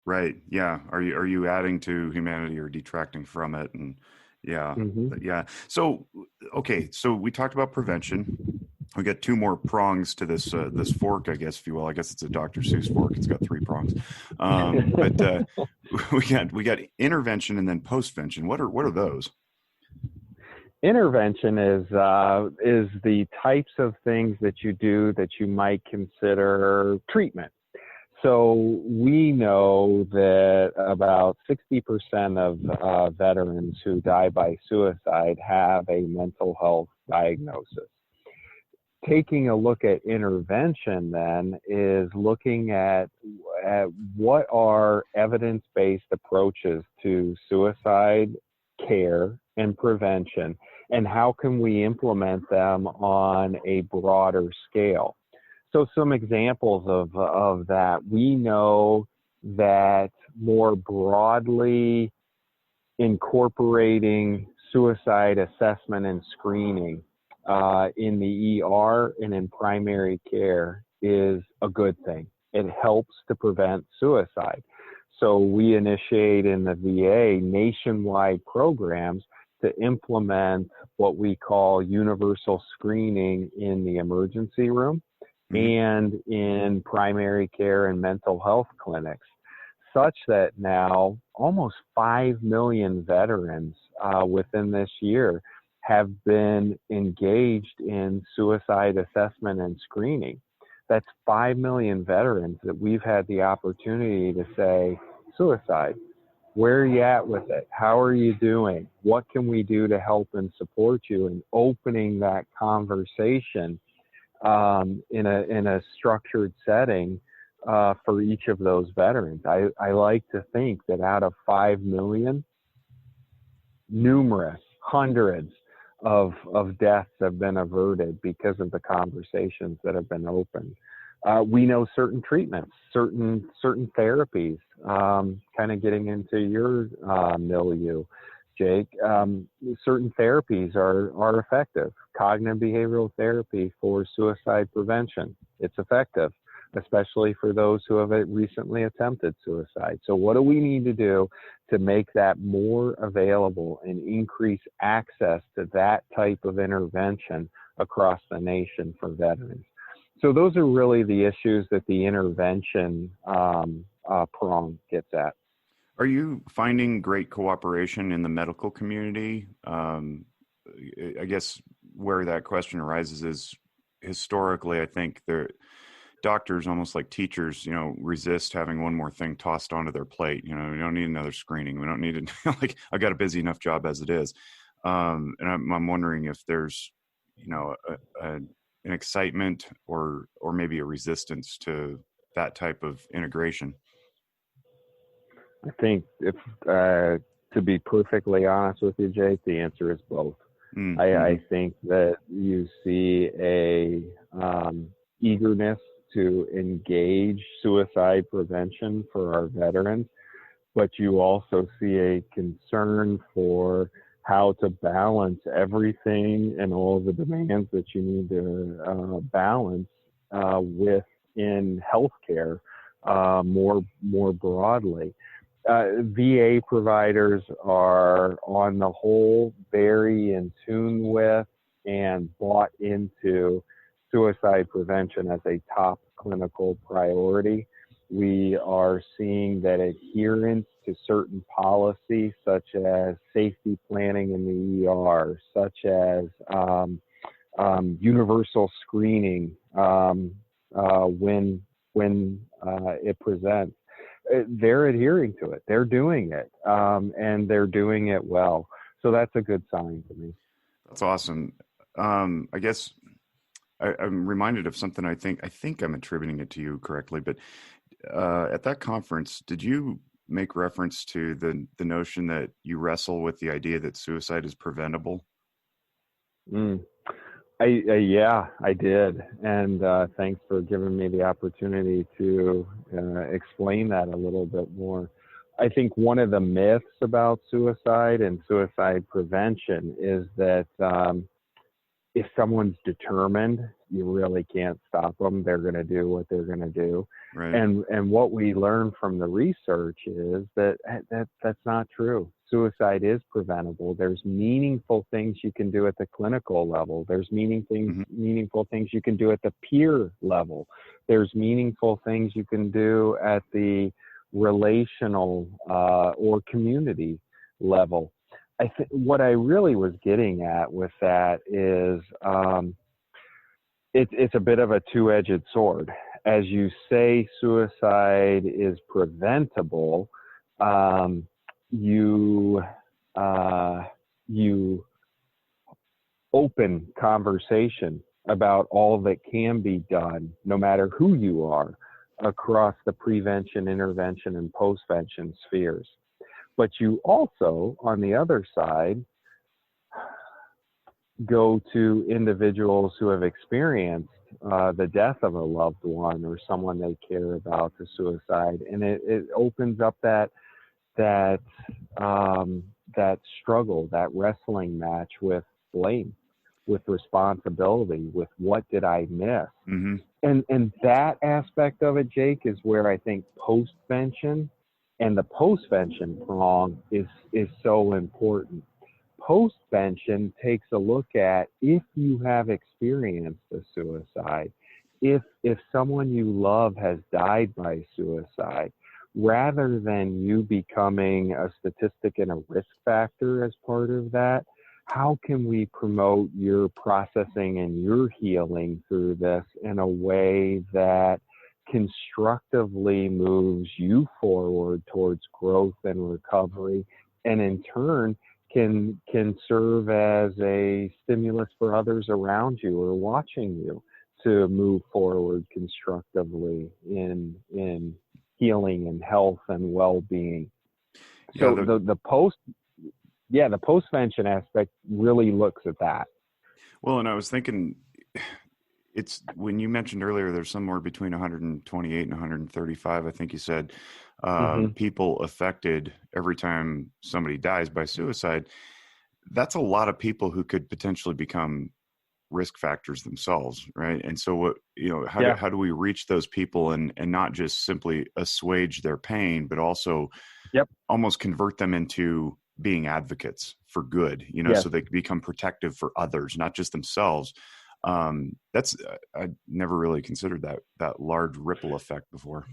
Right. Yeah. Are you adding to humanity or detracting from it? And yeah, Hmm. yeah. So okay. So we talked about prevention. We got two more prongs to this fork, I guess, if you will. I guess it's a Dr. Seuss fork. It's got three prongs. But we got intervention and then postvention. What are those? Intervention is the types of things that you do that you might consider treatment. So we know that about 60% of veterans who die by suicide have a mental health diagnosis. Taking a look at intervention then is looking at what are evidence-based approaches to suicide care and prevention, and how can we implement them on a broader scale. So some examples of that, we know that more broadly incorporating suicide assessment and screening in the ER and in primary care is a good thing. It helps to prevent suicide. So we initiate in the VA nationwide programs to implement what we call universal screening in the emergency room Hmm. and in primary care and mental health clinics, such that now almost 5 million veterans within this year have been engaged in suicide assessment and screening. That's 5 million veterans that we've had the opportunity to say, suicide, where are you at with it? How are you doing? What can we do to help and support you? And opening that conversation in a structured setting for each of those veterans. I like to think that out of 5 million, numerous hundreds of deaths have been averted because of the conversations that have been opened. We know certain treatments, certain therapies, kind of getting into your milieu, Jake. Certain therapies are effective. Cognitive behavioral therapy for suicide prevention, it's effective, especially for those who have recently attempted suicide. So what do we need to do to make that more available and increase access to that type of intervention across the nation for veterans? So those are really the issues that the intervention prong gets at. Are you finding great cooperation in the medical community? I guess where that question arises is historically, I think doctors, almost like teachers, resist having one more thing tossed onto their plate. We don't need another screening. We don't need to, like, I've got a busy enough job as it is. And I'm wondering if there's, an excitement or maybe a resistance to that type of integration. I think if to be perfectly honest with you, Jake, the answer is both. Mm-hmm. I think that you see a eagerness to engage suicide prevention for our veterans, but you also see a concern for how to balance everything and all the demands that you need to balance within healthcare more broadly. VA providers are, on the whole, very in tune with and bought into suicide prevention as a top clinical priority. We are seeing that adherence to certain policies, such as safety planning in the ER, such as universal screening when it presents, they're adhering to it. They're doing it, and they're doing it well. So that's a good sign to me. That's awesome. I guess I'm reminded of something. I think I'm attributing it to you correctly, but at that conference, did you make reference to the notion that you wrestle with the idea that suicide is preventable? Mm. Yeah, I did. And thanks for giving me the opportunity to explain that a little bit more. I think one of the myths about suicide and suicide prevention is that if someone's determined you really can't stop them. They're going to do what they're going to do. Right. And what we learn from the research is that's not true. Suicide is preventable. There's meaningful things you can do at the clinical level. There's meaningful things you can do at the peer level. There's meaningful things you can do at the relational or community level. What I really was getting at with that is it's a bit of a two-edged sword. As you say, suicide is preventable. You open conversation about all that can be done, no matter who you are, across the prevention, intervention, and postvention spheres. But you also, on the other side, go to individuals who have experienced the death of a loved one or someone they care about to suicide, and it opens up that struggle, that wrestling match with blame, with responsibility, with what did I miss. Mm-hmm. And that aspect of it, Jake, is where I think postvention and the postvention prong is so important. Postvention takes a look at, if you have experienced a suicide, if someone you love has died by suicide, rather than you becoming a statistic and a risk factor as part of that, how can we promote your processing and your healing through this in a way that constructively moves you forward towards growth and recovery, and in turn can serve as a stimulus for others around you or watching you to move forward constructively in healing and health and well-being. So the postvention aspect really looks at that. Well, and I was thinking, it's when you mentioned earlier, there's somewhere between 128 and 135, I think you said, people affected every time somebody dies by suicide. That's a lot of people who could potentially become risk factors themselves, right? And so what, how do we reach those people and not just simply assuage their pain, but also almost convert them into being advocates for good, so they can become protective for others, not just themselves. I never really considered that large ripple effect before.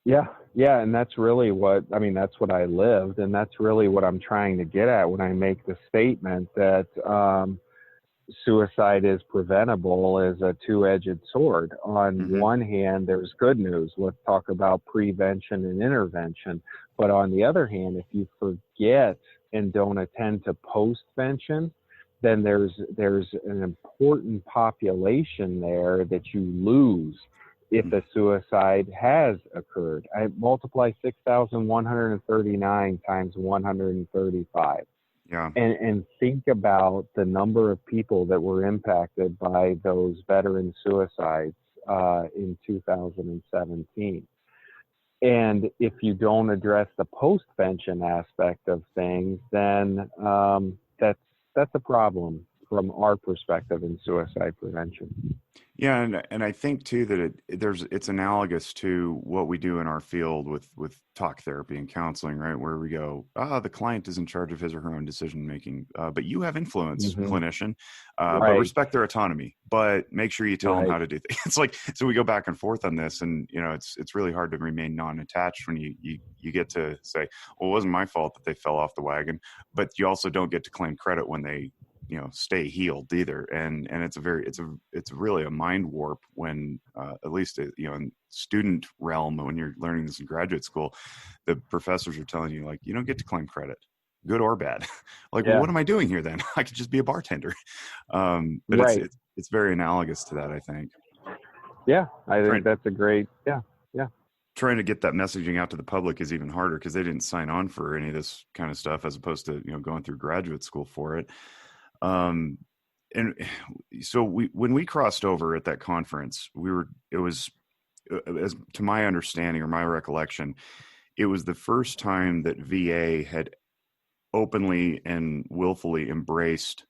Yeah. And that's really that's what I lived. And that's really what I'm trying to get at when I make the statement that suicide is preventable is a two-edged sword. On one hand, there's good news. Let's talk about prevention and intervention. But on the other hand, if you forget and don't attend to postvention, then there's an important population there that you lose if a suicide has occurred. I multiply 6,139 times 135. Yeah. And think about the number of people that were impacted by those veteran suicides in 2017. And if you don't address the postvention aspect of things, then that's a problem from our perspective in suicide prevention. Yeah, and I think too that it's analogous to what we do in our field with talk therapy and counseling, right? Where we go, the client is in charge of his or her own decision making, but you have influence, clinician, but respect their autonomy. But make sure you tell them how to do things. It's like, so we go back and forth on this, and it's really hard to remain non-attached when you get to say, well, it wasn't my fault that they fell off the wagon, but you also don't get to claim credit when they stay healed either. And it's really a mind warp when, at least, in student realm, when you're learning this in graduate school, the professors are telling you, like, you don't get to claim credit, good or bad. Well, what am I doing here then? I could just be a bartender. But it's very analogous to that, I think. Yeah, I think that's a great, trying to get that messaging out to the public is even harder because they didn't sign on for any of this kind of stuff, as opposed to, going through graduate school for it. And so when we crossed over at that conference, it was, as to my understanding or my recollection, it was the first time that VA had openly and willfully embraced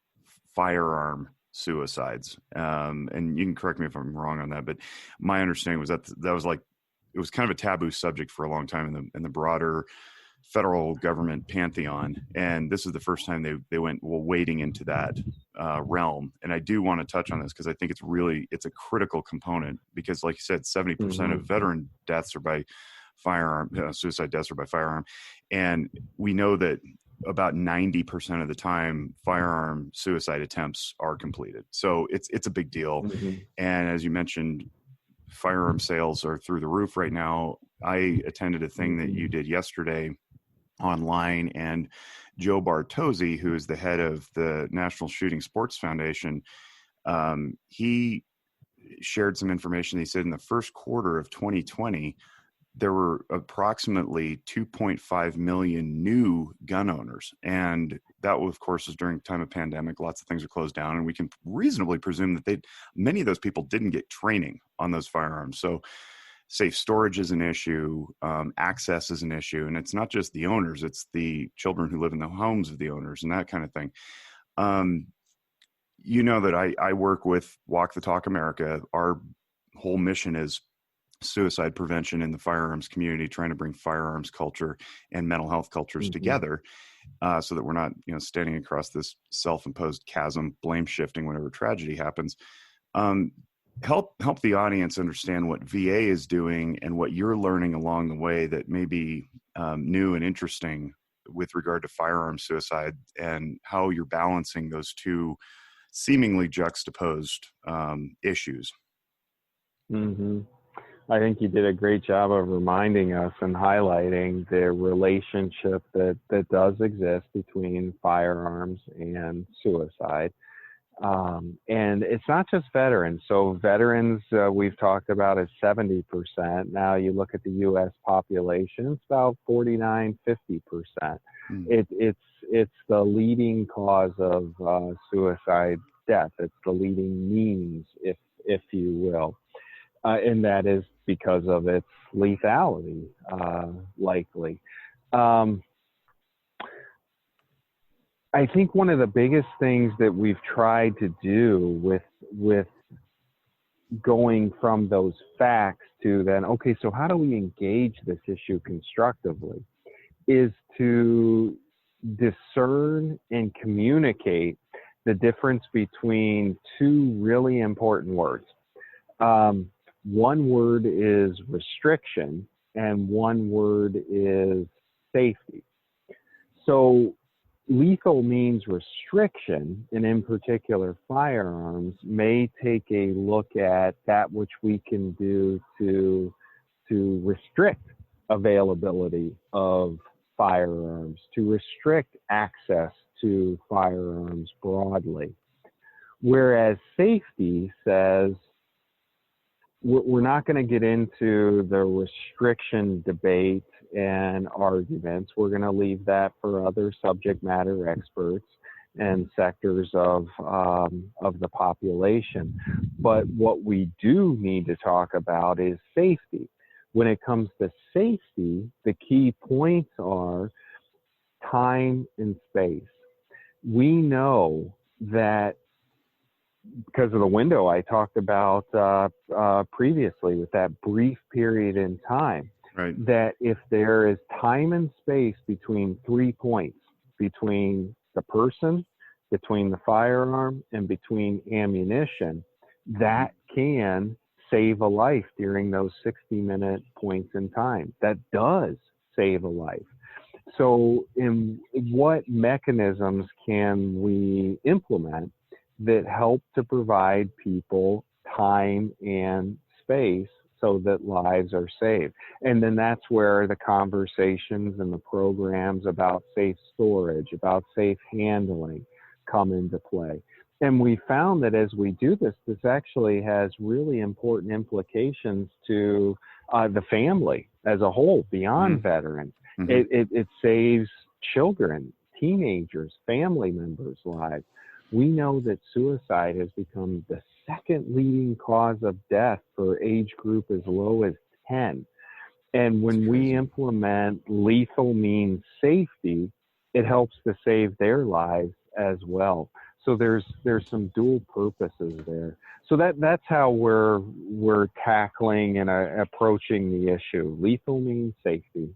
firearm suicides. And you can correct me if I'm wrong on that, but my understanding was that was like, it was kind of a taboo subject for a long time in the broader federal government pantheon. And this is the first time they went wading into that realm. And I do want to touch on this because I think it's a critical component, because like you said, 70% of veteran deaths are by firearm, suicide deaths are by firearm. And we know that about 90% of the time firearm suicide attempts are completed. So it's a big deal. And as you mentioned, firearm sales are through the roof right now. I attended a thing that you did yesterday online, and Joe Bartozzi, who is the head of the National Shooting Sports Foundation, he shared some information. He said in the first quarter of 2020, there were approximately 2.5 million new gun owners. And that, of course, is during time of pandemic. Lots of things are closed down, and we can reasonably presume that many of those people didn't get training on those firearms. So safe storage is an issue, access is an issue, and it's not just the owners, it's the children who live in the homes of the owners and that kind of thing. You know that I work with Walk the Talk America. Our whole mission is suicide prevention in the firearms community, trying to bring firearms culture and mental health cultures together, so that we're not, standing across this self-imposed chasm, blame shifting whenever tragedy happens. Help the audience understand what VA is doing and what you're learning along the way that may be new and interesting with regard to firearm suicide, and how you're balancing those two seemingly juxtaposed issues. I think you did a great job of reminding us and highlighting the relationship that does exist between firearms and suicide. And it's not just veterans. So veterans, we've talked about as 70%. Now you look at the U.S. population, it's about 49, 50%. It's the leading cause of suicide death. It's the leading means, if you will. And that is because of its lethality, likely. I think one of the biggest things that we've tried to do with going from those facts to then, okay, so how do we engage this issue constructively, is to discern and communicate the difference between two really important words. One word is restriction and one word is safety. So lethal means restriction, and in particular firearms, may take a look at that which we can do to restrict availability of firearms, to restrict access to firearms broadly. Whereas safety says, we're not going to get into the restriction debate and arguments. We're going to leave that for other subject matter experts and sectors of the population. But what we do need to talk about is safety. When it comes to safety, the key points are time and space. We know that, because of the window I talked about previously, with that brief period in time, right, that if there is time and space between 3 points, between the person, between the firearm, and between ammunition, that can save a life during those 60-minute points in time. That does save a life. So in what mechanisms can we implement that help to provide people time and space so that lives are saved? And then that's where the conversations and the programs about safe storage, about safe handling come into play. And we found that as we do this, this actually has really important implications to the family as a whole, beyond veterans. It saves children, teenagers, family members' lives. We know that suicide has become the second leading cause of death for age group as low as 10. And when we implement lethal means safety, it helps to save their lives as well. So there's some dual purposes there. So that's how we're tackling and approaching the issue. Lethal means safety.